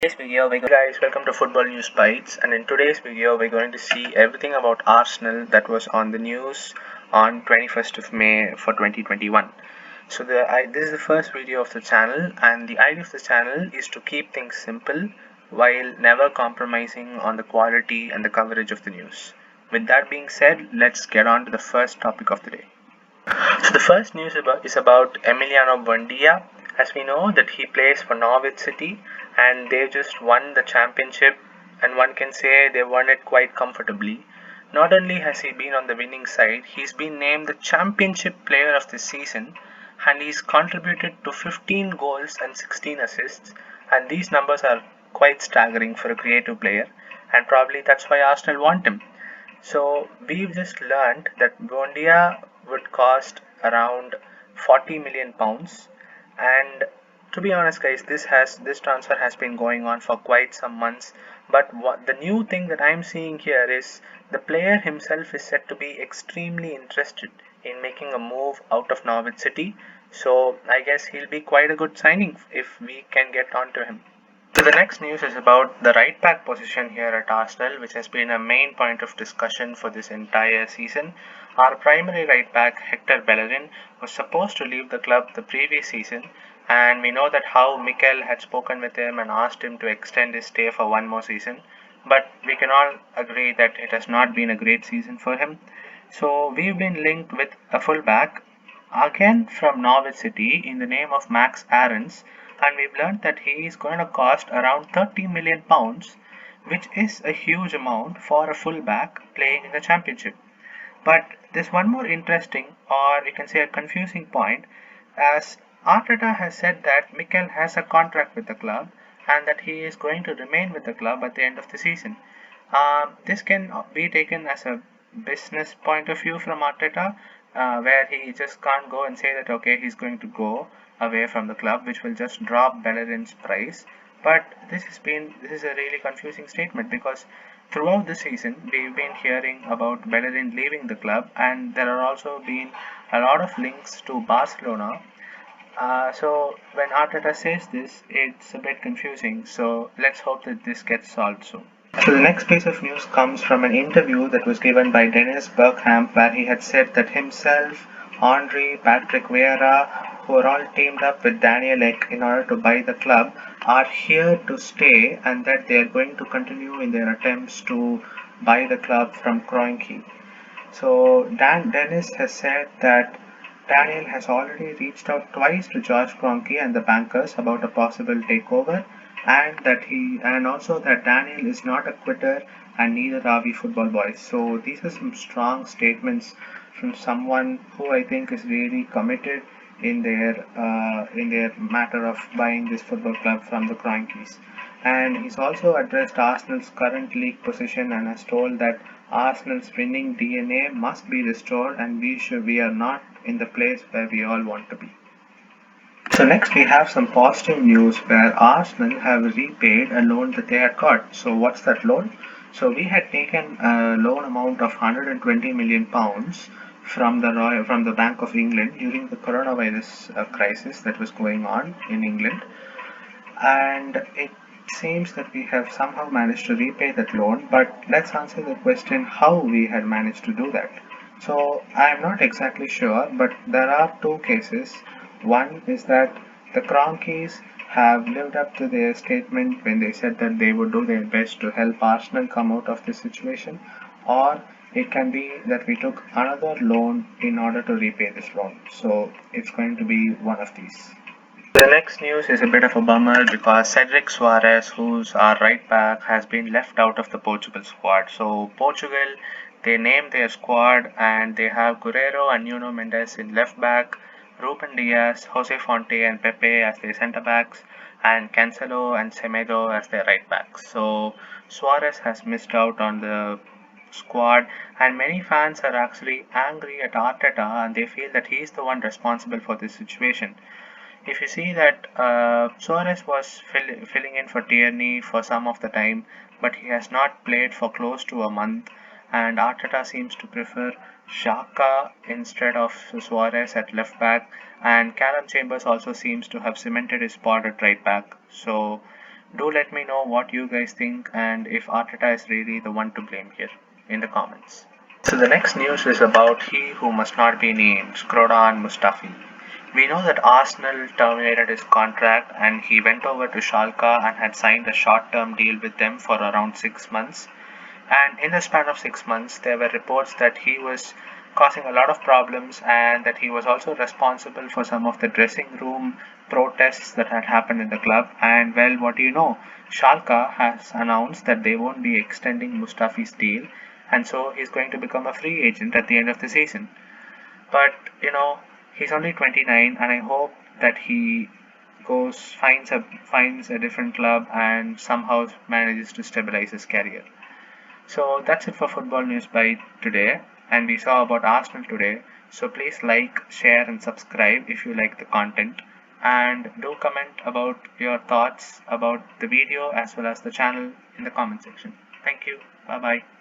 Today's video, guys, welcome to Football News Bytes, and in today's video, we're going to see everything about Arsenal that was on the news on 21st of May for 2021. So this is the first video of the channel, and the idea of the channel is to keep things simple while never compromising on the quality and the coverage of the news. With that being said, let's get on to the first topic of the day. So the first news is about Emiliano Buendia. As we know that he plays for Norwich City and they just won the championship, and one can say they won it quite comfortably. Not only has he been on the winning side, he's been named the championship player of the season, and he's contributed to 15 goals and 16 assists, and these numbers are quite staggering for a creative player, and probably that's why Arsenal want him. So we've just learned that Buendia would cost around 40 million pounds, and to be honest, guys, this transfer has been going on for quite some months. But what the new thing that I'm seeing here is the player himself is said to be extremely interested in making a move out of Norwich City. So I guess he'll be quite a good signing if we can get onto him. So the next news is about the right back position here at Arsenal, which has been a main point of discussion for this entire season. Our primary right back, Hector Bellerin, was supposed to leave the club the previous season, and we know that how Mikel had spoken with him and asked him to extend his stay for one more season. But we can all agree that it has not been a great season for him. So we've been linked with a fullback, again from Norwich City, in the name of Max Aarons, and we've learned that he is going to cost around 30 million pounds, which is a huge amount for a fullback playing in the championship. But there's one more interesting, or we can say a confusing point, as Arteta has said that Mikel has a contract with the club and that he is going to remain with the club at the end of the season. This can be taken as a business point of view from Arteta, where he just can't go and say that okay, he's going to go away from the club, which will just drop Bellerin's price. But this is a really confusing statement because throughout the season we've been hearing about Bellerin leaving the club, and there are also been a lot of links to Barcelona. So when Arteta says this, it's a bit confusing. So let's hope that this gets solved soon. So the next piece of news comes from an interview that was given by Dennis Bergkamp, where he had said that himself, Henry, Patrick Vieira, who are all teamed up with Daniel Ek in order to buy the club, are here to stay, and that they are going to continue in their attempts to buy the club from Kroenke. So Dennis has said that Daniel has already reached out twice to George Kroenke and the bankers about a possible takeover, and also that Daniel is not a quitter and neither are we football boys. So these are some strong statements from someone who I think is really committed in their matter of buying this football club from the Kroenkes. And he's also addressed Arsenal's current league position and has told that Arsenal's winning DNA must be restored, and we are not in the place where we all want to be. So next we have some positive news where Arsenal have repaid a loan that they had got. So what's that loan? So we had taken a loan amount of 120 million pounds from the Bank of England during the coronavirus crisis that was going on in England, and it seems that we have somehow managed to repay that loan. But let's answer the question how we had managed to do that. So I am not exactly sure, but there are two cases. One is that the Kroenkes have lived up to their statement when they said that they would do their best to help Arsenal come out of this situation, or it can be that we took another loan in order to repay this loan. So it's going to be one of these. The next news is a bit of a bummer because Cedric Soares, who's our right back, has been left out of the Portugal squad. So Portugal, they named their squad and they have Guerrero and Nuno Mendes in left back, Ruben Diaz, Jose Fonte and Pepe as their centre backs, and Cancelo and Semedo as their right backs. So Suarez has missed out on the squad, and many fans are actually angry at Arteta and they feel that he's the one responsible for this situation. If you see that Soares was filling in for Tierney for some of the time, but he has not played for close to a month, and Arteta seems to prefer Xhaka instead of Soares at left back, and Callum Chambers also seems to have cemented his spot at right back. So Do let me know what you guys think and if Arteta is really the one to blame here in the comments. So the next news is about he who must not be named, Skrodan Mustafi. We know that Arsenal terminated his contract and he went over to Schalke and had signed a short-term deal with them for around 6 months. And in the span of 6 months, there were reports that he was causing a lot of problems and that he was also responsible for some of the dressing room protests that had happened in the club. And well, what do you know? Schalke has announced that they won't be extending Mustafi's deal, and so he's going to become a free agent at the end of the season. But he's only 29, and I hope that he finds a different club and somehow manages to stabilize his career. So that's it for football news by today, and we saw about Arsenal today. So please like, share, and subscribe if you like the content, and do comment about your thoughts about the video as well as the channel in the comment section. Thank you. Bye bye.